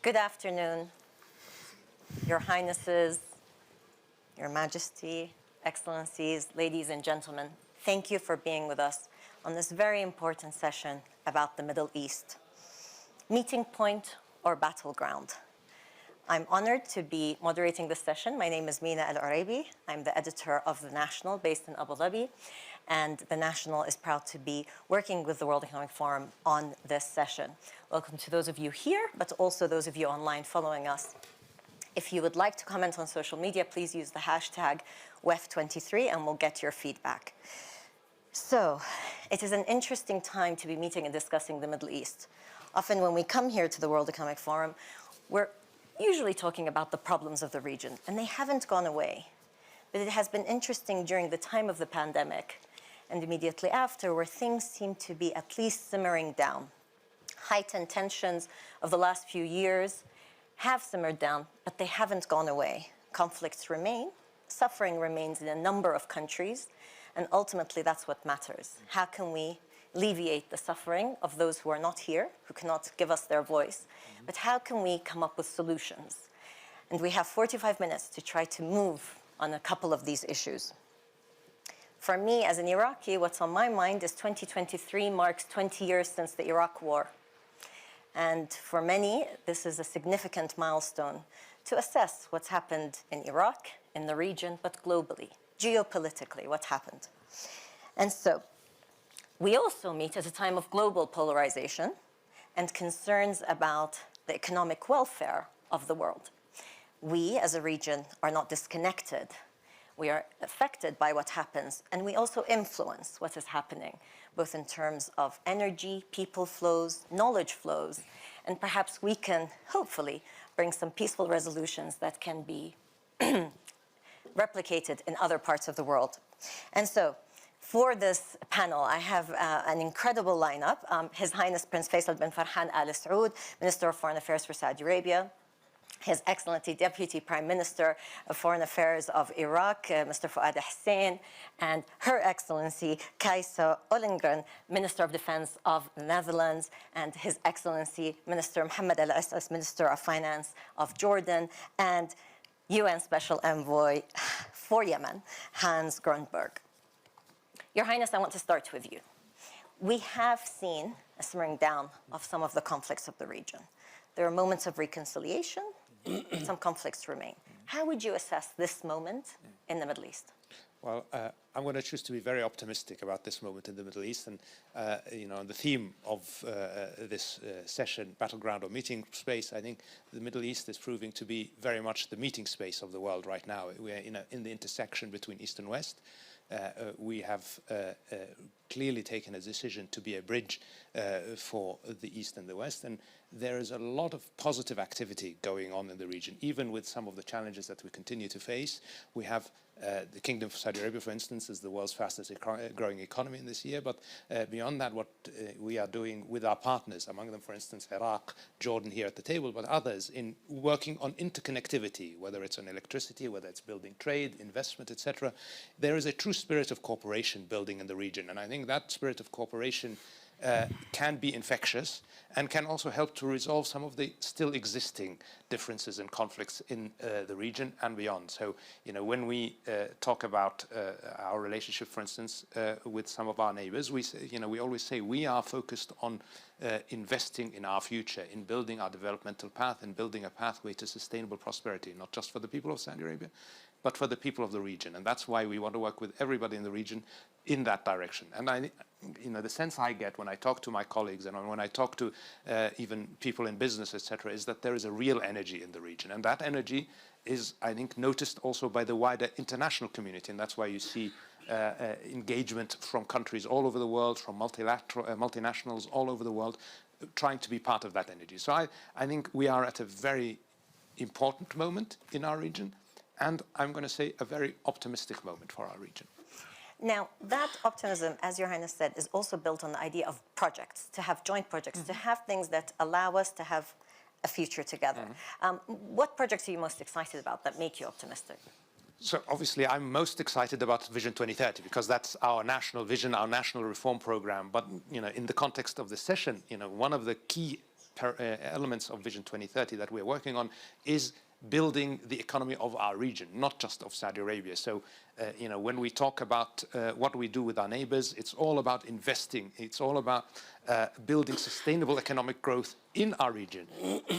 Good afternoon, Your Highnesses, Your Majesty, Excellencies, ladies and gentlemen. Thank you for being with us on this very important session about the Middle East. Meeting point or battleground? I'm honored to be moderating this session. My name is Mina Al-Oraibi. I'm the editor of The National based in Abu Dhabi, and The National is proud to be working with the World Economic Forum on this session. Welcome to those of you here, but also those of you online following us. If you would like to comment on social media, please use the hashtag WEF23 and we'll get your feedback. So, it is an interesting time to be meeting and discussing the Middle East. Often when we come here to the World Economic Forum, we're usually talking about the problems of the region, and they haven't gone away. But it has been interesting during the time of the pandemic and immediately after, where things seem to be at least simmering down. Heightened tensions of the last few years have simmered down, but they haven't gone away. Conflicts remain, suffering remains in a number of countries, and ultimately that's what matters. How can we alleviate the suffering of those who are not here, who cannot give us their voice, but how can we come up with solutions? And we have 45 minutes to try to move on a couple of these issues. For me, as an Iraqi, what's on my mind is 2023 marks 20 years since the Iraq War. And for many, this is a significant milestone to assess what's happened in Iraq, in the region, but globally, geopolitically, what happened. And so, we also meet at a time of global polarization and concerns about the economic welfare of the world. We, as a region, are not disconnected. We are affected by what happens, and we also influence what is happening, both in terms of energy, people flows, knowledge flows, and perhaps we can, hopefully, bring some peaceful resolutions that can be replicated in other parts of the world. And so, for this panel, I have an incredible lineup. His Highness Prince Faisal bin Farhan Al Saud, Minister of Foreign Affairs for Saudi Arabia, His Excellency Deputy Prime Minister of Foreign Affairs of Iraq, Mr. Fuad Hussein, and Her Excellency Kajsa Ollongren, Minister of Defense of the Netherlands, and His Excellency Minister Mohammed Al-Assas, Minister of Finance of Jordan, and UN Special Envoy for Yemen, Hans Grundberg. Your Highness, I want to start with you. We have seen a simmering down of some of the conflicts of the region. There are moments of reconciliation, some conflicts remain. How would you assess this moment in the Middle East? Well, I'm going to choose to be very optimistic about this moment in the Middle East. And, the theme of this session, Battleground or Meeting Space, I think the Middle East is proving to be very much the meeting space of the world right now. We are in the intersection between East and West. We have clearly taken a decision to be a bridge for the East and the West, and there is a lot of positive activity going on in the region, even with some of the challenges that we continue to face. We have the Kingdom of Saudi Arabia, for instance, is the world's fastest growing economy in this year, but beyond that, what we are doing with our partners, among them, for instance, Iraq, Jordan here at the table, but others, in working on interconnectivity, whether it's on electricity, whether it's building trade, investment, etc. There is a true spirit of cooperation building in the region, and I think that spirit of cooperation can be infectious and can also help to resolve some of the still existing differences and conflicts in the region and beyond. So, when we talk about our relationship, for instance, with some of our neighbors, we say, we always say we are focused on investing in our future, in building our developmental path and building a pathway to sustainable prosperity, not just for the people of Saudi Arabia, but for the people of the region. And that's why we want to work with everybody in the region in that direction. And the sense I get when I talk to my colleagues and when I talk to even people in business, etc., is that there is a real energy in the region. And that energy is, I think, noticed also by the wider international community. And that's why you see engagement from countries all over the world, from multinationals all over the world, trying to be part of that energy. So I think we are at a very important moment in our region, and I'm going to say a very optimistic moment for our region. Now, that optimism, as Your Highness said, is also built on the idea of projects, to have joint projects, to have things that allow us to have a future together. What projects are you most excited about that make you optimistic? So obviously I'm most excited about Vision 2030 because that's our national vision, our national reform program. But, in the context of this session, one of the key elements of Vision 2030 that we're working on is building the economy of our region, not just of Saudi Arabia. So, when we talk about what we do with our neighbors, it's all about investing. It's all about building sustainable economic growth in our region.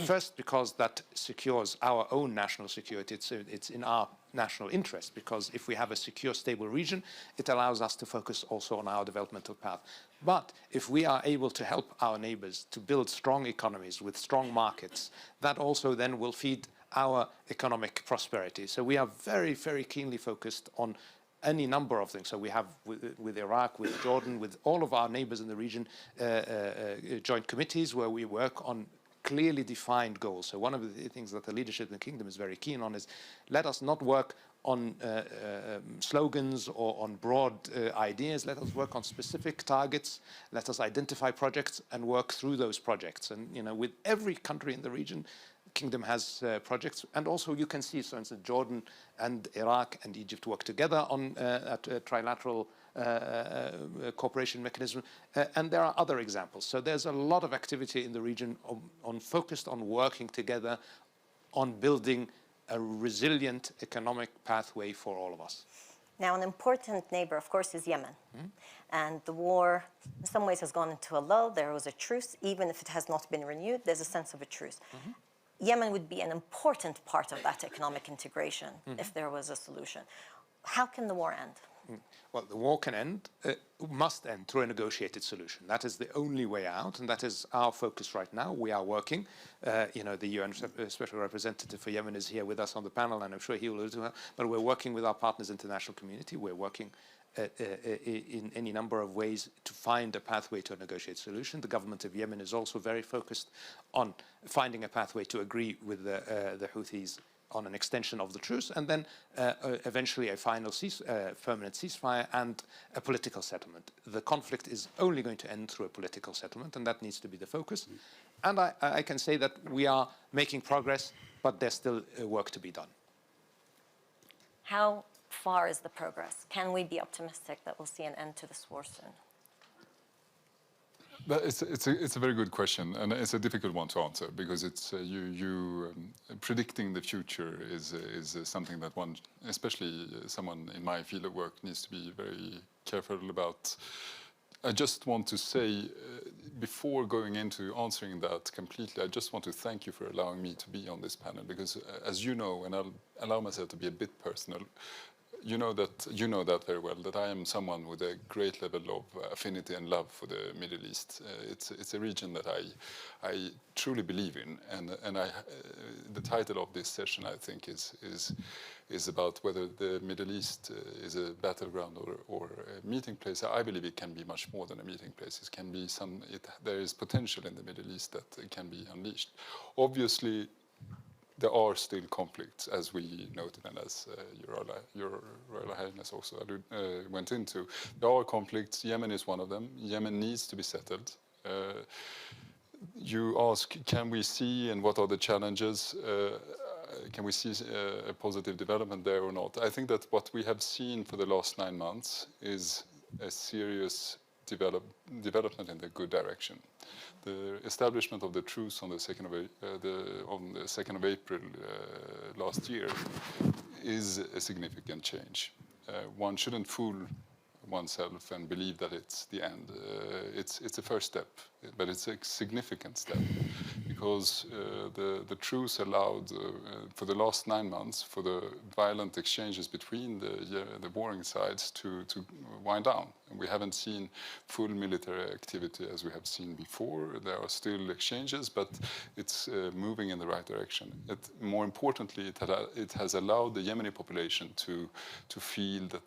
First, because that secures our own national security. It's in our national interest, because if we have a secure, stable region, it allows us to focus also on our developmental path. But if we are able to help our neighbors to build strong economies with strong markets, that also then will feed our economic prosperity. So we are very, very keenly focused on any number of things. So we have with Iraq, with Jordan, with all of our neighbors in the region, joint committees where we work on clearly defined goals. So one of the things that the leadership in the kingdom is very keen on is let us not work on slogans or on broad ideas. Let us work on specific targets. Let us identify projects and work through those projects. And with every country in the region, Kingdom has projects, and also you can see, for instance, Jordan and Iraq and Egypt work together on a trilateral cooperation mechanism, and there are other examples. So there's a lot of activity in the region focused on working together on building a resilient economic pathway for all of us. Now, an important neighbor, of course, is Yemen. And the war, in some ways, has gone into a lull. There was a truce. Even if it has not been renewed, there's a sense of a truce. Yemen would be an important part of that economic integration if there was a solution. How can the war end? Well, the war can end, must end through a negotiated solution. That is the only way out, and that is our focus right now. We are working. The UN Special Representative for Yemen is here with us on the panel, and I'm sure he will do that. But we're working with our partners in the international community. We're working in any number of ways to find a pathway to a negotiated solution. The government of Yemen is also very focused on finding a pathway to agree with the Houthis on an extension of the truce, and then eventually a final permanent ceasefire and a political settlement. The conflict is only going to end through a political settlement, and that needs to be the focus. And I can say that we are making progress, but there's still work to be done. How far is the progress? Can we be optimistic that we'll see an end to this war soon? It's a very good question, and it's a difficult one to answer, because it's predicting the future is something that one, especially someone in my field of work, needs to be very careful about. I just want to say, before going into answering that completely, I just want to thank you for allowing me to be on this panel, because as you know, and I'll allow myself to be a bit personal, you know that very well, that I am someone with a great level of affinity and love for the Middle East. It's a region that I truly believe in, and the title of this session, I think, is about whether the Middle East is a battleground or a meeting place. I believe it can be much more than a meeting place. It can be there is potential in the Middle East that can be unleashed. Obviously, there are still conflicts, as we noted, and as Your Royal Highness also went into. There are conflicts. Yemen is one of them. Yemen needs to be settled. You ask, can we see, and what are the challenges? Can we see a positive development there or not? I think that what we have seen for the last 9 months is a serious development in the good direction. The establishment of the truce on the 2nd of April last year is a significant change. One shouldn't fool oneself and believe that it's the end. It's a first step, but it's a significant step, because the truce allowed for the last 9 months for the violent exchanges between the warring sides to wind down. And we haven't seen full military activity as we have seen before. There are still exchanges, but it's moving in the right direction. More importantly, it has allowed the Yemeni population to feel that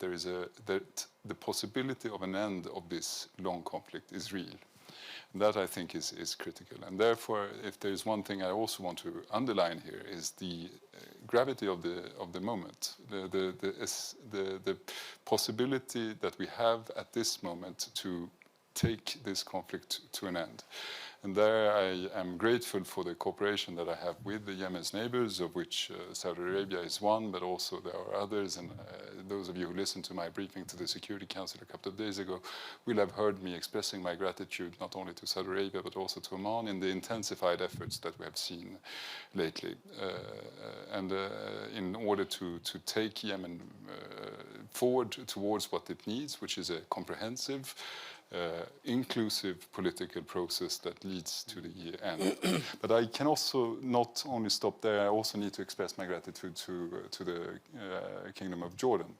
that the possibility of an end of this long conflict is real. That, I think, is critical. And therefore, if there is one thing I also want to underline here, is the gravity of the moment, the possibility that we have at this moment to take this conflict to an end. And there I am grateful for the cooperation that I have with the Yemen's neighbors, of which Saudi Arabia is one, but also there are others. And those of you who listened to my briefing to the Security Council a couple of days ago will have heard me expressing my gratitude not only to Saudi Arabia, but also to Oman in the intensified efforts that we have seen lately. In order to take Yemen forward towards what it needs, which is a comprehensive, inclusive political process that leads to the end. But I can also not only stop there, I also need to express my gratitude to the Kingdom of Jordan,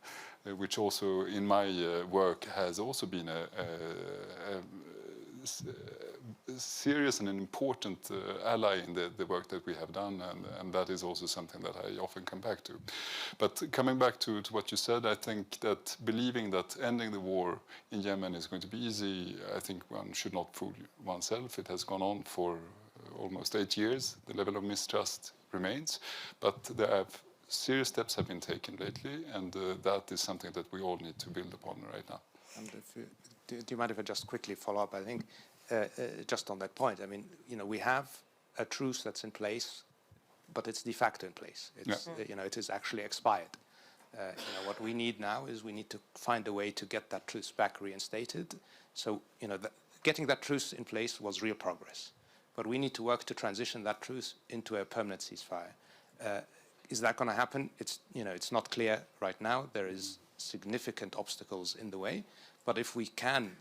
which also in my work has also been a serious and an important ally in the work that we have done, and that is also something that I often come back to. But coming back to what you said, I think that believing that ending the war in Yemen is going to be easy, I think one should not fool oneself. It has gone on for almost 8 years. The level of mistrust remains, but serious steps have been taken lately, and that is something that we all need to build upon right now. And do you mind if I just quickly follow up? I think just on that point, I mean, we have a truce that's in place, but it's de facto in place. It's, it is actually expired. What we need now is we need to find a way to get that truce back reinstated. So, getting that truce in place was real progress, but we need to work to transition that truce into a permanent ceasefire. Is that going to happen? It's not clear right now. There is significant obstacles in the way. But if we can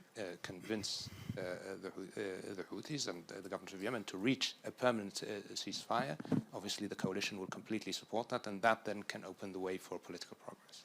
convince the Houthis and the government of Yemen to reach a permanent ceasefire, obviously the coalition will completely support that, and that then can open the way for political progress.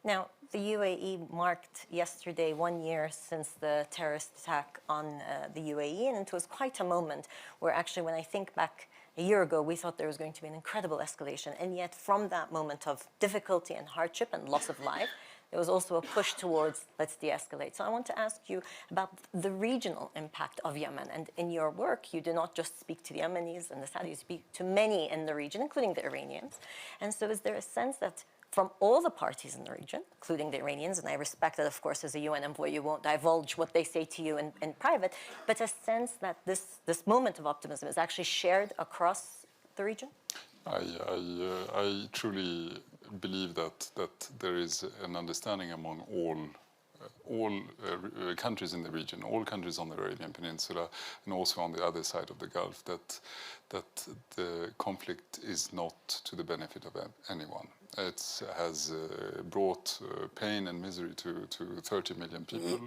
Now, the UAE marked yesterday 1 year since the terrorist attack on the UAE, and it was quite a moment where actually, when I think back a year ago, we thought there was going to be an incredible escalation, and yet from that moment of difficulty and hardship and loss of life, there was also a push towards let's de-escalate. So I want to ask you about the regional impact of Yemen. And in your work, you do not just speak to the Yemenis and the Saudis, you speak to many in the region, including the Iranians. And so is there a sense that from all the parties in the region, including the Iranians, and I respect that, of course, as a UN envoy, you won't divulge what they say to you in private, but a sense that this moment of optimism is actually shared across the region? I truly believe that there is an understanding among all countries in the region, all countries on the Arabian Peninsula, and also on the other side of the Gulf, that the conflict is not to the benefit of anyone. It has brought pain and misery to 30 million people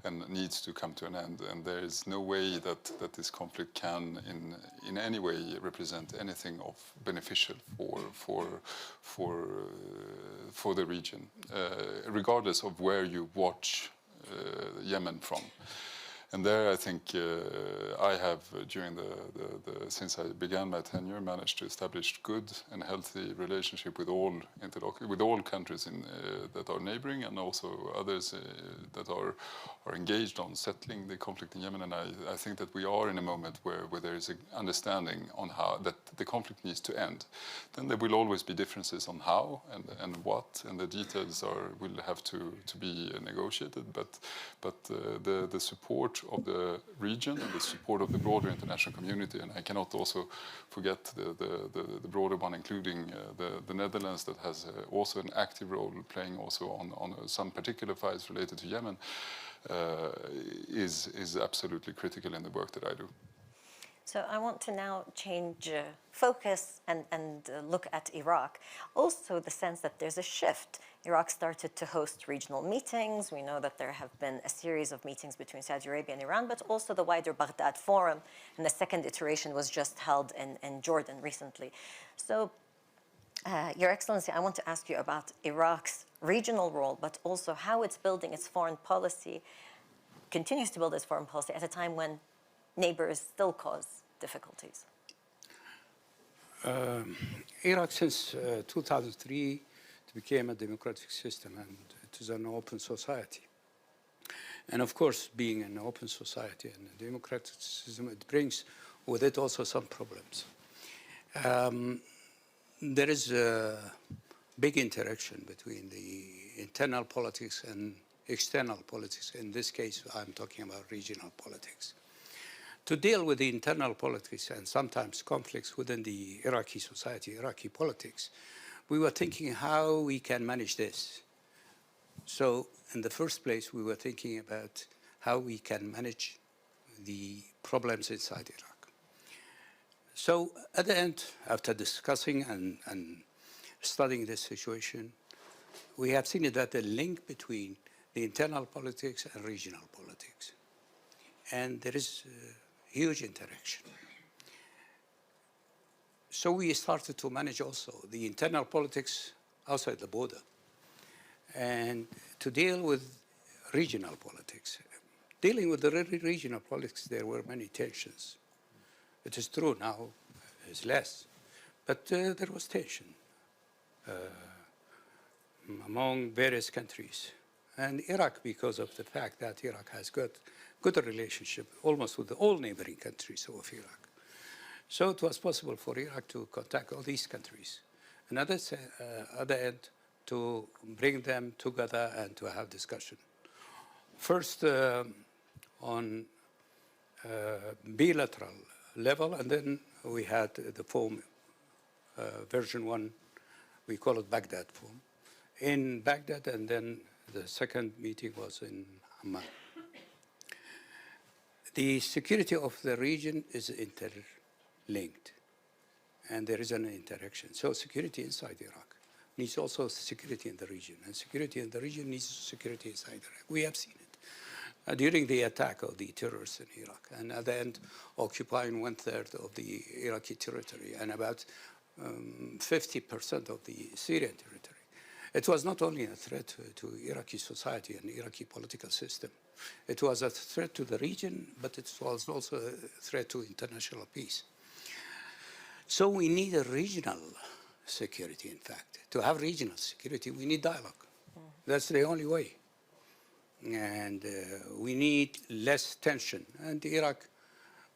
and needs to come to an end. And there is no way that this conflict can in any way represent anything of beneficial for the region, regardless of where you watch Yemen from. And there, I think I have, since I began my tenure, managed to establish good and healthy relationship with all countries that are neighboring, and also others that are engaged on settling the conflict in Yemen. And I think that we are in a moment where there is an understanding on how that the conflict needs to end. Then there will always be differences on how and what, and the details will have to be negotiated. But the support of the region and the support of the broader international community, and I cannot also forget the broader one, including the Netherlands, that has also an active role playing also on some particular files related to Yemen, is absolutely critical in the work that I do. So I want to now change focus and look at Iraq. Also the sense that there's a shift. Iraq started to host regional meetings. We know that there have been a series of meetings between Saudi Arabia and Iran, but also the wider Baghdad Forum. And the second iteration was just held in Jordan recently. So, Your Excellency, I want to ask you about Iraq's regional role, but also how it's building its foreign policy, continues to build its foreign policy at a time when neighbors still cause difficulties. Iraq, since 2003, it became a democratic system, and it is an open society. And of course, being an open society and a democratic system, it brings with it also some problems. There is a big interaction between the internal politics and external politics. In this case, I'm talking about regional politics. To deal with the internal politics and sometimes conflicts within the Iraqi society, Iraqi politics, we were thinking how we can manage this. So in the first place, we were thinking about how we can manage the problems inside Iraq. So at the end, after discussing and studying this situation, we have seen that the link between the internal politics and regional politics. And there is huge interaction. So we started to manage also the internal politics outside the border and to deal with regional politics. Dealing with the regional politics, there were many tensions. It is true now, it's less, but there was tension among various countries. And Iraq, because of the fact that Iraq has got good relationship almost with all neighboring countries of Iraq. So it was possible for Iraq to contact all these countries. And at the other end, to bring them together and to have discussion. First on bilateral level, and then we had the form, version 1, we call it Baghdad form, in Baghdad, and then the second meeting was in Amman. The security of the region is interlinked, and there is an interaction. So security inside Iraq needs also security in the region, and security in the region needs security inside Iraq. We have seen it during the attack of the terrorists in Iraq, and at the end, occupying 1/3 of the Iraqi territory and about 50% of the Syrian territory. It was not only a threat to Iraqi society and Iraqi political system. It was a threat to the region, but it was also a threat to international peace. So we need a regional security, in fact. To have regional security, we need dialogue. That's the only way. And we need less tension. And Iraq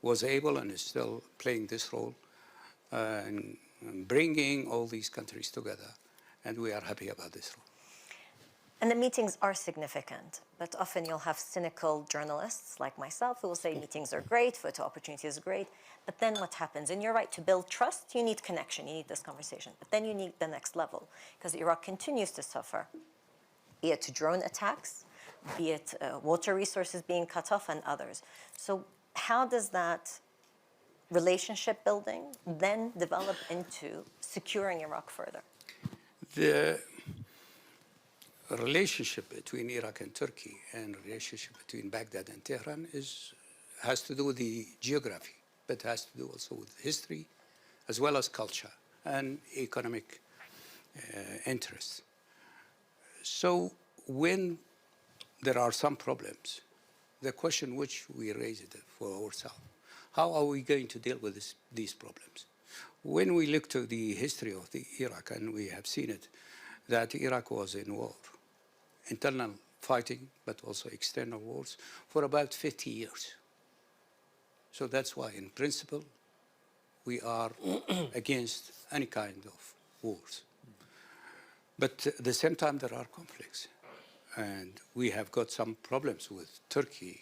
was able and is still playing this role in bringing all these countries together. And we are happy about this role. And the meetings are significant, but often you'll have cynical journalists like myself who will say meetings are great, photo opportunity is great, but then what happens? And you're right, to build trust, you need connection, you need this conversation, but then you need the next level, because Iraq continues to suffer, be it drone attacks, be it water resources being cut off and others. So how does that relationship building then develop into securing Iraq further? The relationship between Iraq and Turkey and relationship between Baghdad and Tehran has to do with the geography, but has to do also with history, as well as culture and economic interests. So when there are some problems, the question which we raised for ourselves, how are we going to deal with these problems? When we look to the history of Iraq, and we have seen it, that Iraq was in war, internal fighting, but also external wars, for about 50 years. So that's why, in principle, we are against any kind of wars. But at the same time, there are conflicts. And we have got some problems with Turkey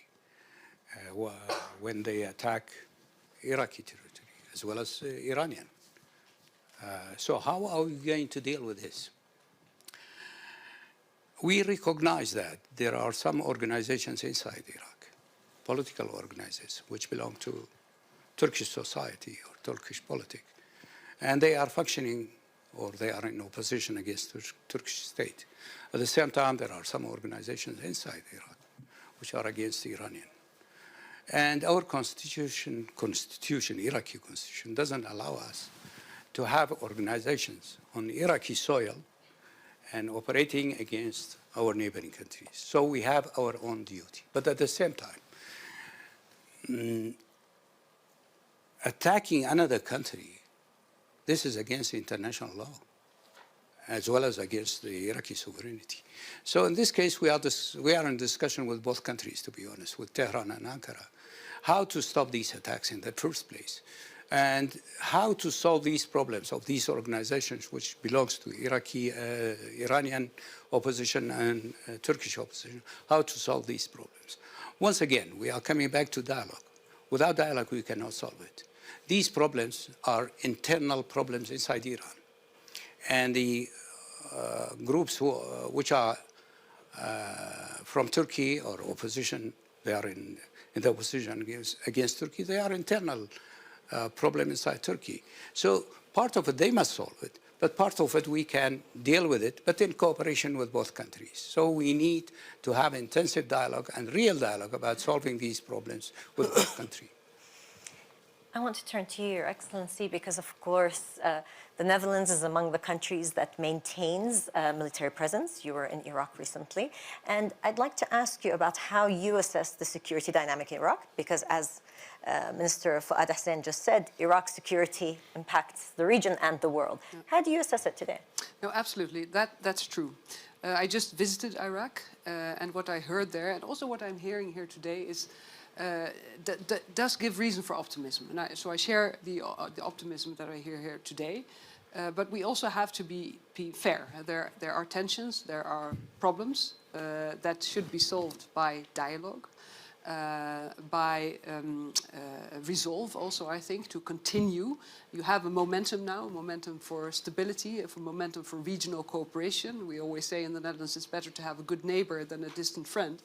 when they attack Iraqi territory, as well as Iranian. So how are we going to deal with this? We recognize that there are some organizations inside Iraq, political organizations, which belong to Turkish society or Turkish politics, and they are functioning or they are in opposition against the Turkish state. At the same time, there are some organizations inside Iraq which are against the Iranian. And our constitution, Iraqi constitution, doesn't allow us to have organizations on Iraqi soil and operating against our neighboring countries. So we have our own duty. But at the same time, attacking another country, this is against international law, as well as against the Iraqi sovereignty. So in this case, we are in discussion with both countries, to be honest, with Tehran and Ankara, how to stop these attacks in the first place. and how to solve these problems of these organizations, which belongs to Iraqi, Iranian opposition and Turkish opposition, how to solve these problems. Once again, we are coming back to dialogue. Without dialogue, we cannot solve it. These problems are internal problems inside Iran. And the groups which are from Turkey or opposition, they are in the opposition against Turkey, they are internal problem inside Turkey. So part of it, they must solve it, but part of it, we can deal with it, but in cooperation with both countries. So we need to have intensive dialogue and real dialogue about solving these problems with both countries. I want to turn to you, Your Excellency, because of course, the Netherlands is among the countries that maintains military presence. You were in Iraq recently. And I'd like to ask you about how you assess the security dynamic in Iraq, because as Minister Fuad Hussein just said, Iraq's security impacts the region and the world. Yeah. How do you assess it today? No, absolutely. That's true. I just visited Iraq, and what I heard there, and also what I'm hearing here today, is that does give reason for optimism. And so I share the optimism that I hear here today. But we also have to be fair. There are tensions, there are problems that should be solved by dialogue, by resolve also, I think, to continue. You have a momentum now, momentum for stability, a momentum for regional cooperation. We always say in the Netherlands it's better to have a good neighbor than a distant friend.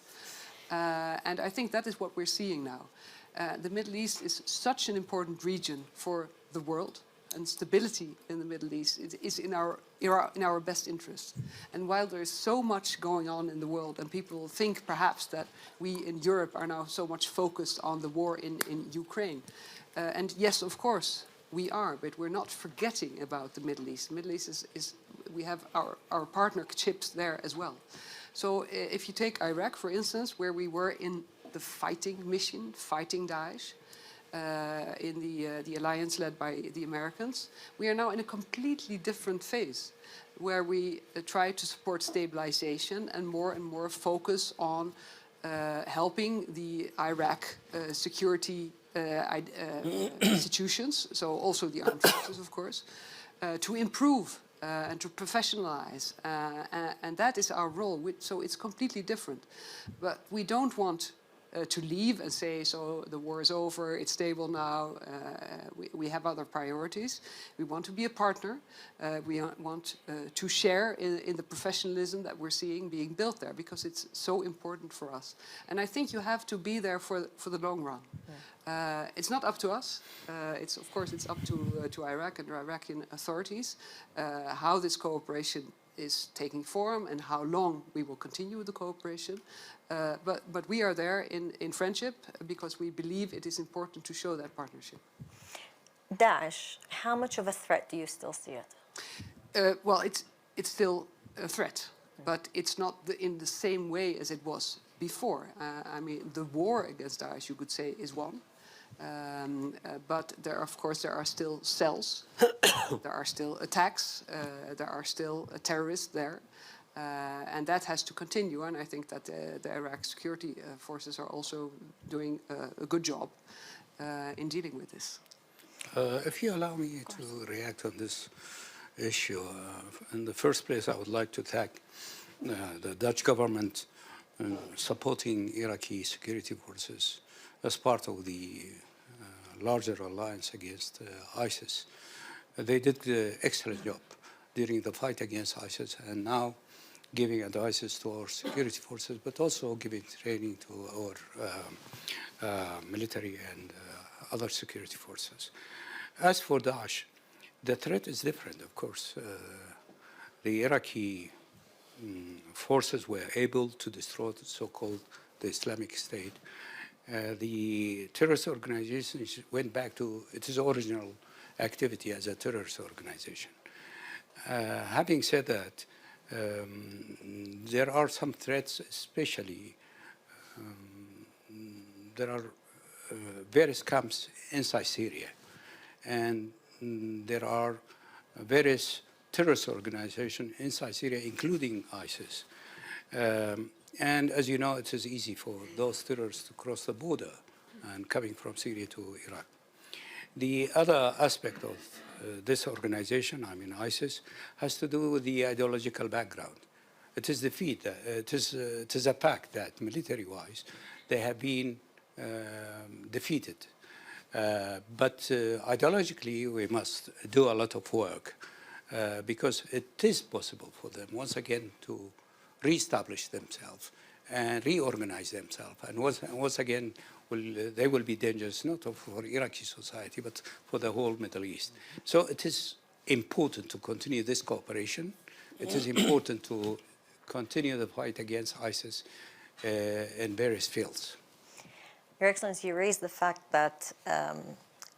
And I think that is what we're seeing now. The Middle East is such an important region for the world, and stability in the Middle East is in our best interest. And while there is so much going on in the world, and people think perhaps that we in Europe are now so much focused on the war in Ukraine, and yes, of course, we are, but we're not forgetting about the Middle East. The Middle East is we have our partnerships there as well. So if you take Iraq, for instance, where we were in the fighting mission, fighting Daesh, in the alliance led by the Americans, we are now in a completely different phase, where we try to support stabilization and more focus on helping the Iraq security institutions, so also the armed forces, of course, to improve and to professionalize, and that is our role. So it's completely different. But we don't want to leave and say, so the war is over, it's stable now, we have other priorities. We want to be a partner. We want to share in the professionalism that we're seeing being built there, because it's so important for us. And I think you have to be there for the long run. Yeah. It's not up to us. Of course, it's up to Iraq and Iraqi authorities how this cooperation is taking form and how long we will continue the cooperation. But we are there in friendship because we believe it is important to show that partnership. Daesh, how much of a threat do you still see it? Well, it's still a threat, but it's not in the same way as it was before. I mean, the war against Daesh, you could say, is one. But of course, there are still cells, there are still attacks, there are still terrorists there. And that has to continue, and I think that the Iraq security forces are also doing a good job in dealing with this. If you allow me to react on this issue, in the first place, I would like to thank the Dutch government supporting Iraqi security forces as part of the larger alliance against ISIS. They did an excellent job during the fight against ISIS, and now giving advices to our security forces, but also giving training to our military and other security forces. As for Daesh, the threat is different, of course. The Iraqi forces were able to destroy the so-called the Islamic State. The terrorist organization went back to its original activity as a terrorist organization. Having said that, there are some threats, especially there are various camps inside Syria, and there are various terrorist organizations inside Syria, including ISIS. And as you know, it is easy for those terrorists to cross the border and coming from Syria to Iraq. The other aspect of this organization, I mean ISIS, has to do with the ideological background. It is defeat. It is a fact that military-wise, they have been defeated. But ideologically, we must do a lot of work because it is possible for them, once again, to reestablish themselves and reorganize themselves. And once again, they will be dangerous not for Iraqi society, but for the whole Middle East. So it is important to continue this cooperation. It is important to continue the fight against ISIS in various fields. Your Excellency, you raised the fact that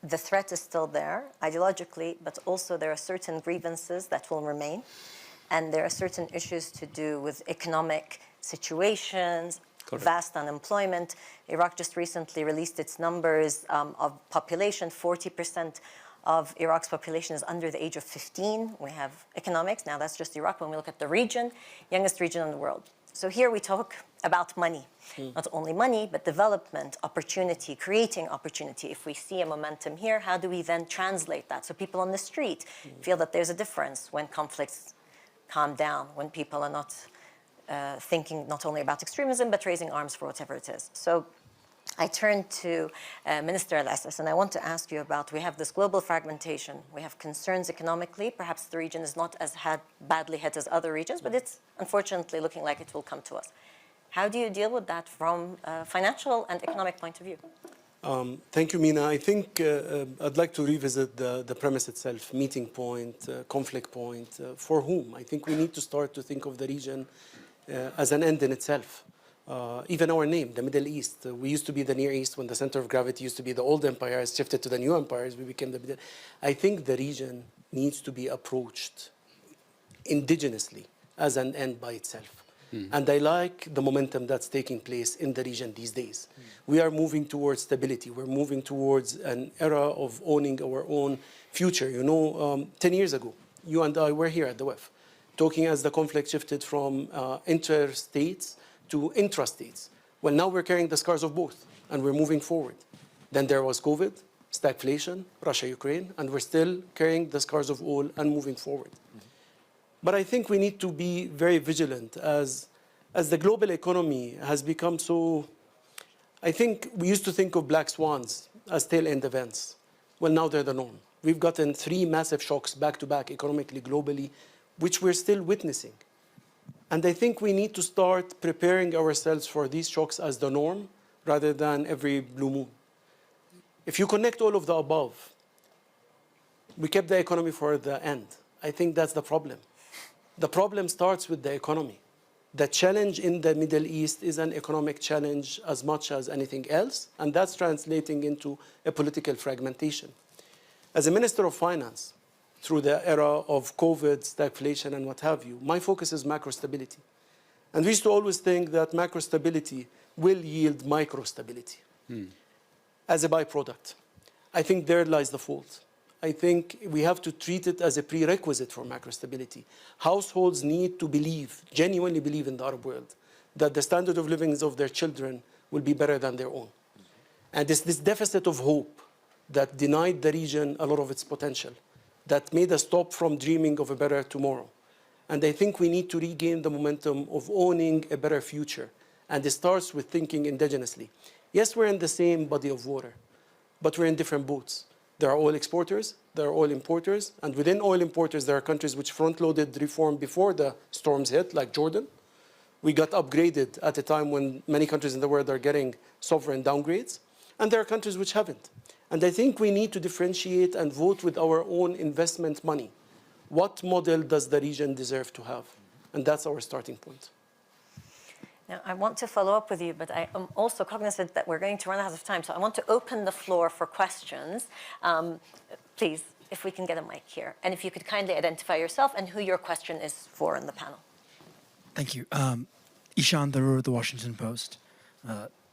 the threat is still there, ideologically, but also there are certain grievances that will remain, and there are certain issues to do with economic situations, Correct. Vast unemployment. Iraq just recently released its numbers of population. 40% of Iraq's population is under the age of 15. We have economics. Now that's just Iraq. When we look at the region, youngest region in the world. So here we talk about money. Not only money, but development, opportunity, creating opportunity. If we see a momentum here, how do we then translate that? So people on the street feel that there's a difference when conflicts calm down, when people are not thinking not only about extremism, but raising arms for whatever it is. So I turn to Minister Al-Assas, and I want to ask you about, we have this global fragmentation. We have concerns economically. Perhaps the region is not as badly hit as other regions, but it's unfortunately looking like it will come to us. How do you deal with that from a financial and economic point of view? Thank you, Mina. I think I'd like to revisit the premise itself, meeting point, conflict point. For whom? I think we need to start to think of the region as an end in itself. Even our name, the Middle East, we used to be the Near East when the center of gravity used to be the old empires, shifted to the new empires, we became the Middle. I think the region needs to be approached indigenously as an end by itself. And I like the momentum that's taking place in the region these days. We are moving towards stability. We're moving towards an era of owning our own future. You know, 10 years ago, you and I were here at the WEF, talking as the conflict shifted from interstates to intrastates. Well, now we're carrying the scars of both, and we're moving forward. Then there was COVID, stagflation, Russia, Ukraine, and we're still carrying the scars of all and moving forward. But I think we need to be very vigilant as the global economy has become so, I think we used to think of black swans as tail-end events. Well, now they're the norm. We've gotten 3 massive shocks back-to-back economically, globally, which we're still witnessing. And I think we need to start preparing ourselves for these shocks as the norm rather than every blue moon. If you connect all of the above, we kept the economy for the end. I think that's the problem. The problem starts with the economy. The challenge in the Middle East is an economic challenge as much as anything else, and that's translating into a political fragmentation. As a Minister of Finance, through the era of COVID, stagflation, and what have you, my focus is macro stability. And we used to always think that macro stability will yield micro stability as a byproduct. I think there lies the fault. I think we have to treat it as a prerequisite for macro stability. Households need to believe, genuinely believe in the Arab world, that the standard of living of their children will be better than their own. And it's this deficit of hope that denied the region a lot of its potential, that made us stop from dreaming of a better tomorrow. And I think we need to regain the momentum of owning a better future. And it starts with thinking indigenously. Yes, we're in the same body of water, but we're in different boats. There are oil exporters, there are oil importers, and within oil importers, there are countries which front-loaded reform before the storms hit, like Jordan. We got upgraded at a time when many countries in the world are getting sovereign downgrades, and there are countries which haven't. And I think we need to differentiate and vote with our own investment money. What model does the region deserve to have? And that's our starting point. Now, I want to follow up with you, but I am also cognizant that we're going to run out of time. So I want to open the floor for questions. Please, if we can get a mic here. And if you could kindly identify yourself and who your question is for in the panel. Thank you. Ishan Darur, The Washington Post.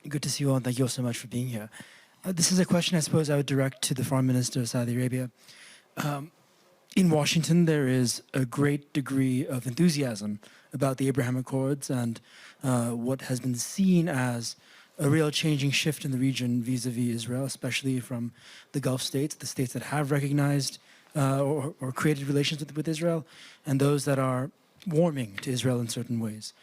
Good to see you all. Thank you all so much for being here. This is a question I suppose I would direct to the Foreign Minister of Saudi Arabia. In Washington, there is a great degree of enthusiasm about the Abraham Accords and what has been seen as a real changing shift in the region vis-a-vis Israel, especially from the Gulf states, the states that have recognized or created relations with Israel, and those that are warming to Israel in certain ways.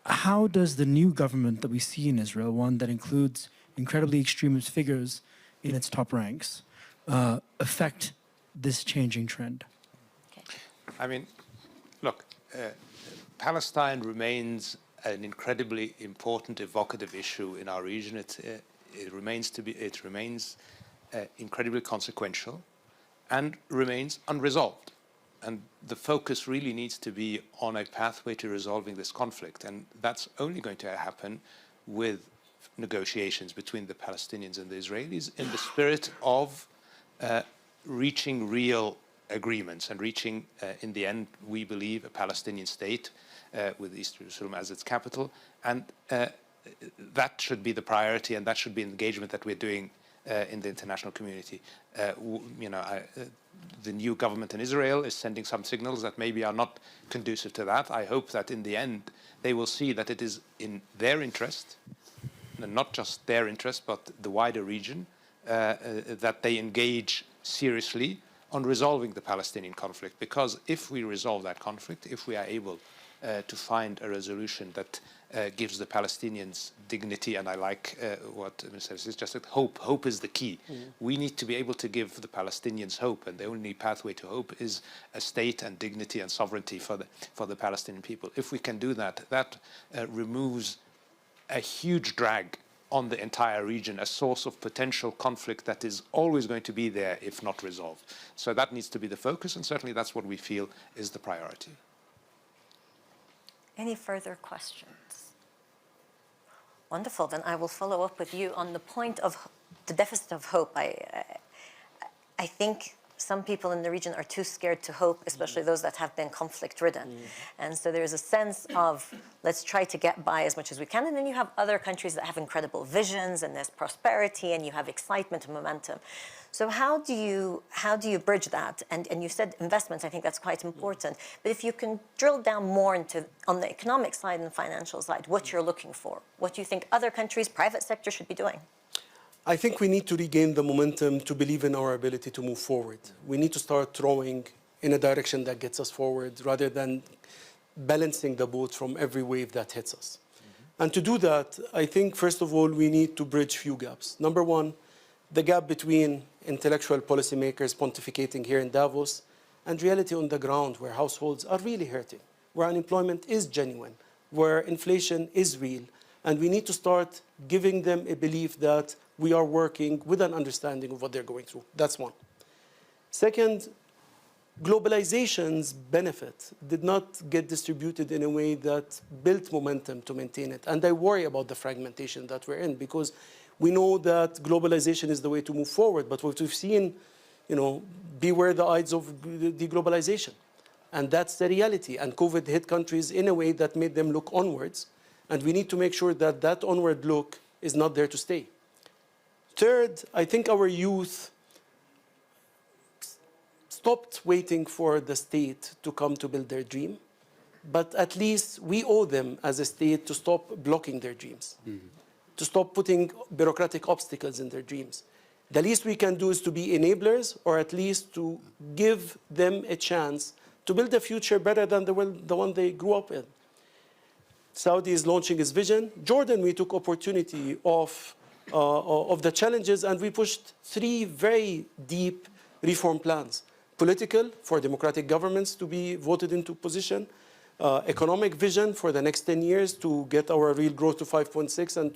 How does the new government that we see in Israel, one that includes incredibly extremist figures in its top ranks, affect this changing trend? I mean, look, Palestine remains an incredibly important, evocative issue in our region. It remains incredibly consequential and remains unresolved. And the focus really needs to be on a pathway to resolving this conflict. And that's only going to happen with negotiations between the Palestinians and the Israelis in the spirit of reaching real agreements and reaching, in the end, we believe, a Palestinian state with East Jerusalem as its capital. And that should be the priority, and that should be engagement that we're doing in the international community. The new government in Israel is sending some signals that maybe are not conducive to that. I hope that in the end they will see that it is in their interest, and not just their interest, but the wider region, that they engage seriously on resolving the Palestinian conflict. Because if we resolve that conflict, if we are able to find a resolution that gives the Palestinians dignity, and I like what Mr. Assis just said, hope. Hope is the key. We need to be able to give the Palestinians hope, and the only pathway to hope is a state and dignity and sovereignty for the Palestinian people. If we can do that, that removes a huge drag on the entire region, a source of potential conflict that is always going to be there if not resolved. So that needs to be the focus, and certainly that's what we feel is the priority. Any further questions? Wonderful. Then I will follow up with you on the point of the deficit of hope. I think some people in the region are too scared to hope, especially those that have been conflict-ridden. And so there's a sense of, let's try to get by as much as we can. And then you have other countries that have incredible visions, and there's prosperity, and you have excitement and momentum. So how do you bridge that? And you said investments, I think that's quite important. But if you can drill down more into, on the economic side and the financial side, what you're looking for, what do you think other countries, private sector should be doing? I think we need to regain the momentum to believe in our ability to move forward. We need to start throwing in a direction that gets us forward rather than balancing the boat from every wave that hits us. And to do that, I think, first of all, we need to bridge few gaps. Number one, the gap between intellectual policymakers pontificating here in Davos and reality on the ground, where households are really hurting, where unemployment is genuine, where inflation is real. And we need to start giving them a belief that we are working with an understanding of what they're going through. That's one. Second, globalization's benefit did not get distributed in a way that built momentum to maintain it. And I worry about the fragmentation that we're in, because we know that globalization is the way to move forward. But what we've seen, beware the eyes of deglobalization. And that's the reality. And COVID hit countries in a way that made them look onwards. And we need to make sure that that onward look is not there to stay. Third, I think our youth stopped waiting for the state to come to build their dream, but at least we owe them as a state to stop blocking their dreams, to stop putting bureaucratic obstacles in their dreams. The least we can do is to be enablers, or at least to give them a chance to build a future better than the one they grew up in. Saudi is launching its vision. Jordan, we took opportunity of the challenges, and we pushed 3 very deep reform plans. Political, for democratic governments to be voted into position. Economic vision for the next 10 years to get our real growth to 5.6 and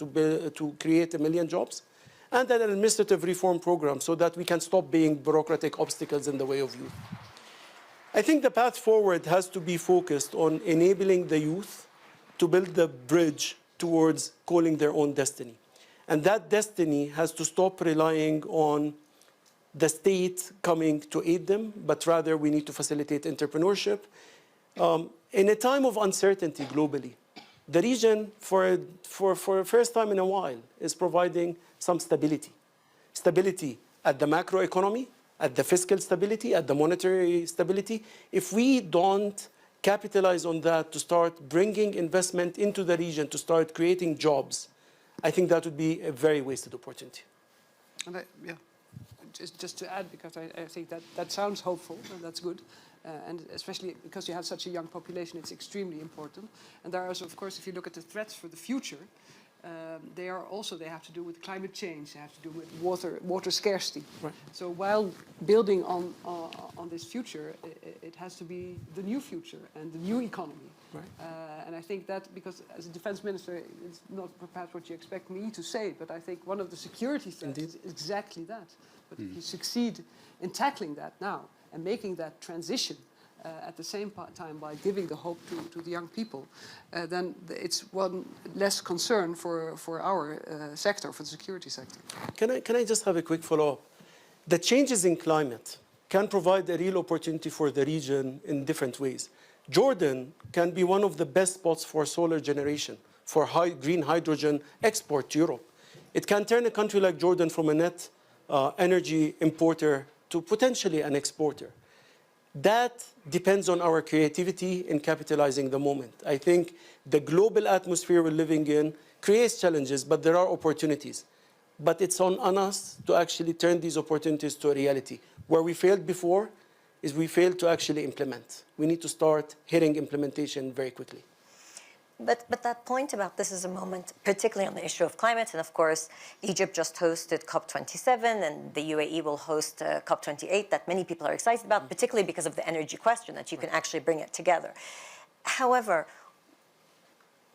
to create 1 million jobs. And an administrative reform program so that we can stop being bureaucratic obstacles in the way of youth. I think the path forward has to be focused on enabling the youth to build the bridge towards calling their own destiny. And that destiny has to stop relying on the state coming to aid them, but rather we need to facilitate entrepreneurship. In a time of uncertainty globally, the region, for the first time in a while, is providing some stability. Stability at the macroeconomy, at the fiscal stability, at the monetary stability. If we don't capitalize on that to start bringing investment into the region, to start creating jobs, I think that would be a very wasted opportunity. And yeah, just to add, because I think that sounds hopeful, and that's good. And especially because you have such a young population, it's extremely important. And there are also, of course, if you look at the threats for the future, they have to do with climate change, they have to do with water scarcity. Right. So while building on this future, it has to be the new future and the new economy. Right. And I think that, because as a defense minister, it's not perhaps what you expect me to say, but I think one of the security threats is exactly that. But if you succeed in tackling that now and making that transition at the same time by giving the hope to the young people, then it's one less concern for our sector, for the security sector. Can I just have a quick follow-up? The changes in climate can provide a real opportunity for the region in different ways. Jordan can be one of the best spots for solar generation, for green hydrogen export to Europe. It can turn a country like Jordan from a net energy importer to potentially an exporter. That depends on our creativity in capitalizing the moment. I think the global atmosphere we're living in creates challenges, but there are opportunities. But it's on us to actually turn these opportunities to a reality. Where we failed before is we failed to actually implement. We need to start hitting implementation very quickly. But that point about this is a moment, particularly on the issue of climate, and of course, Egypt just hosted COP27, and the UAE will host COP28 that many people are excited about, particularly because of the energy question, that you can actually bring it together. However,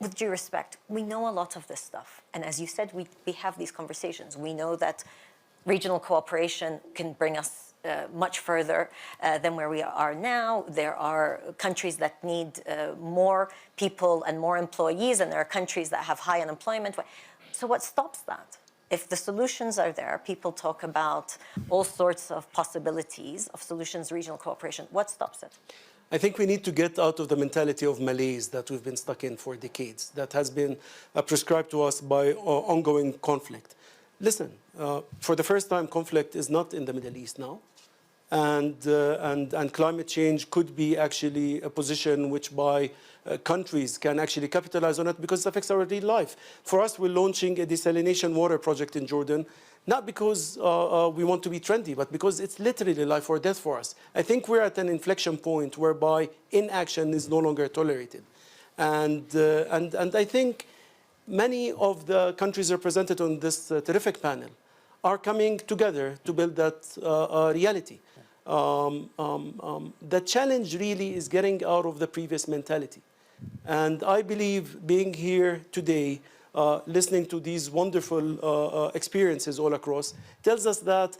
with due respect, we know a lot of this stuff. And as you said, we have these conversations. We know that regional cooperation can bring us much further than where we are now. There are countries that need more people and more employees, and there are countries that have high unemployment. So what stops that? If the solutions are there, people talk about all sorts of possibilities of solutions, regional cooperation. What stops it? I think we need to get out of the mentality of malaise that we've been stuck in for decades, that has been prescribed to us by ongoing conflict. Listen, for the first time, conflict is not in the Middle East now. And climate change could be actually a position which by countries can actually capitalize on it because it affects our real life. For us, we're launching a desalination water project in Jordan, not because we want to be trendy, but because it's literally life or death for us. I think we're at an inflection point whereby inaction is no longer tolerated. And I think many of the countries represented on this terrific panel are coming together to build that reality. The challenge really is getting out of the previous mentality. And I believe being here today, listening to these wonderful experiences all across, tells us that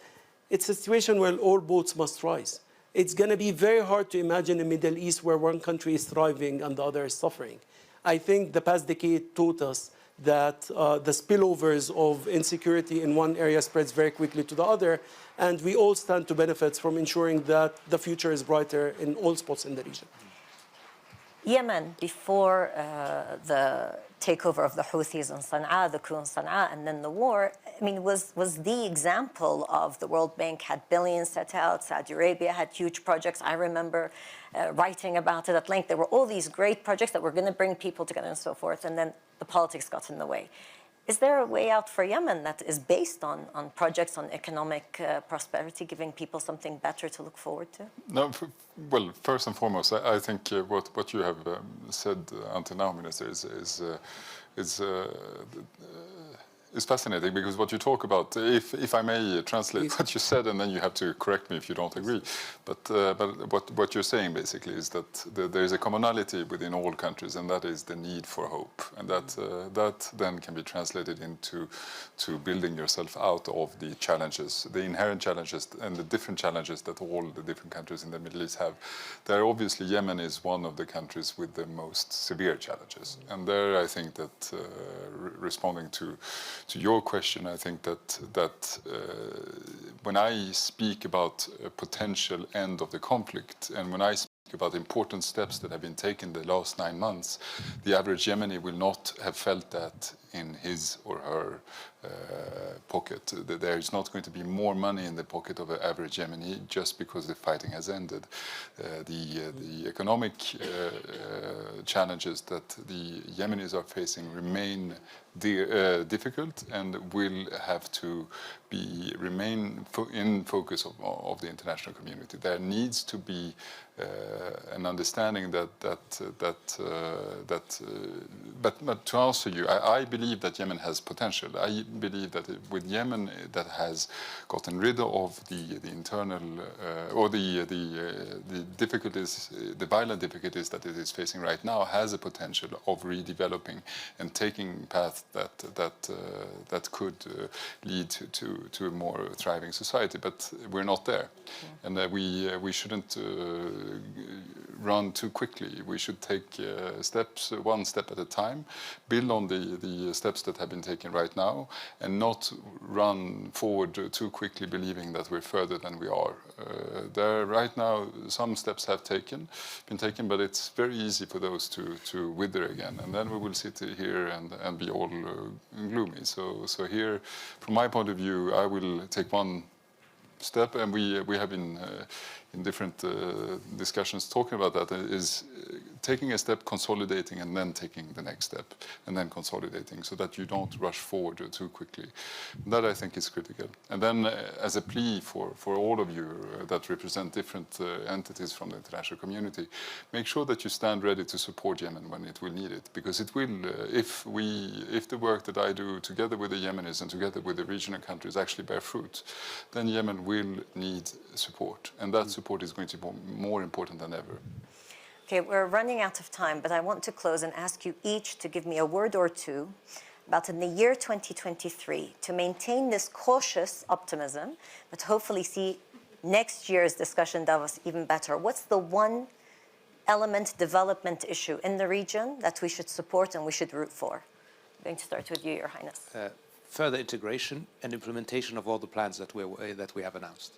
it's a situation where all boats must rise. It's going to be very hard to imagine a Middle East where one country is thriving and the other is suffering. I think the past decade taught us that the spillovers of insecurity in one area spreads very quickly to the other, and we all stand to benefit from ensuring that the future is brighter in all spots in the region. Yemen, before the takeover of the Houthis in Sana'a, the coup in Sana'a, and then the war, I mean, was the example of the World Bank had billions set out, Saudi Arabia had huge projects. I remember writing about it at length. There were all these great projects that were going to bring people together and so forth, and then the politics got in the way. Is there a way out for Yemen that is based on projects, on economic prosperity, giving people something better to look forward to? No, well, first and foremost, I think what you have said until now, Minister, is fascinating, because what you talk about, if I may translate what you said, and then you have to correct me if you don't agree, but what you're saying basically is that there is a commonality within all countries, and that is the need for hope, and that then can be translated into building yourself out of the challenges, the inherent challenges and the different challenges that all the different countries in the Middle East have. There, obviously, Yemen is one of the countries with the most severe challenges, and there I think that responding to your question, I think that when I speak about a potential end of the conflict, and when I speak about important steps that have been taken the last 9 months, the average Yemeni will not have felt that in his or her pocket. There is not going to be more money in the pocket of an average Yemeni just because the fighting has ended. The economic challenges that the Yemenis are facing remain difficult and will have to remain in focus of the international community. There needs to be an understanding but to answer you, I believe that Yemen has potential. I believe that with Yemen that has gotten rid of the internal or the difficulties, the violent difficulties that it is facing right now, has a potential of redeveloping and taking paths that could lead to a more thriving society. But we're not there, and we shouldn't run too quickly. We should take steps, one step at a time, build on the steps that have been taken right now, and not run forward too quickly believing that we're further than we are. There right now some steps have been taken, but it's very easy for those to wither again, and then we will sit here and be all gloomy. So here, from my point of view, I will take one step, and we have been in different discussions talking about that, is taking a step, consolidating, and then taking the next step, and then consolidating, so that you don't rush forward too quickly. That, I think, is critical. And then as a plea for all of you that represent different entities from the international community, make sure that you stand ready to support Yemen when it will need it, because it will, if the work that I do together with the Yemenis and together with the regional countries actually bear fruit, then Yemen will need support, and that support is going to be more important than ever. Okay, we're running out of time, but I want to close and ask you each to give me a word or two about, in the year 2023, to maintain this cautious optimism, but hopefully see next year's discussion Davos even better. What's the one element, development issue in the region that we should support and we should root for? I'm going to start with you, Your Highness. Further integration and implementation of all the plans that we have announced.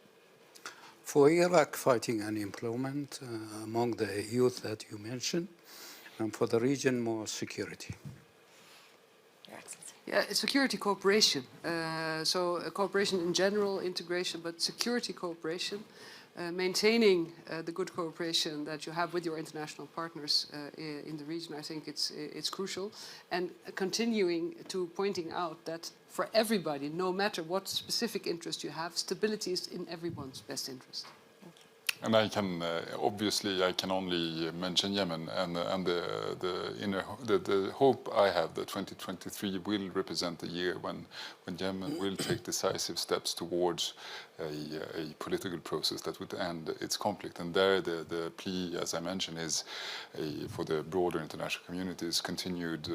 For Iraq, fighting unemployment among the youth that you mentioned, and for the region, more security. Your Excellency. Yeah, it's security cooperation. So cooperation in general, integration, but security cooperation, maintaining the good cooperation that you have with your international partners in the region. I think it's crucial, and continuing to pointing out that for everybody, no matter what specific interest you have, stability is in everyone's best interest. And I can obviously I can only mention Yemen and the hope I have that 2023 will represent a year when Yemen will take decisive steps towards a political process that would end its conflict. And there the plea, as I mentioned, is for the broader international community's continued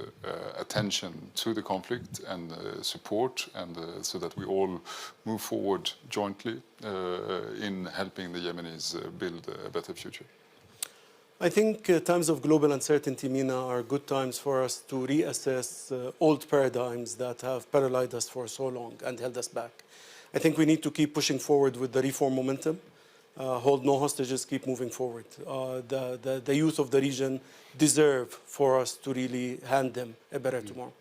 attention to the conflict and support, and so that we all move forward jointly in helping the Yemenis build a better future. I think times of global uncertainty, Mina, are good times for us to reassess old paradigms that have paralyzed us for so long and held us back. I think we need to keep pushing forward with the reform momentum, hold no hostages, keep moving forward. The youth of the region deserve for us to really hand them a better tomorrow.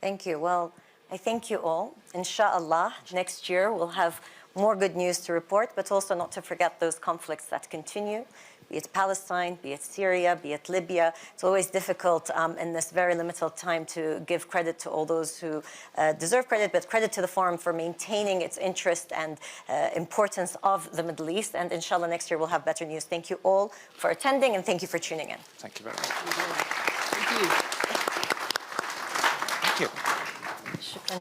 Thank you. Well, I thank you all. Inshallah, next year we'll have more good news to report, but also not to forget those conflicts that continue, be it Palestine, be it Syria, be it Libya. It's always difficult in this very limited time to give credit to all those who deserve credit, but credit to the Forum for maintaining its interest and importance of the Middle East. And inshallah, next year we'll have better news. Thank you all for attending, and thank you for tuning in. Thank you very much. Thank you. Shukran.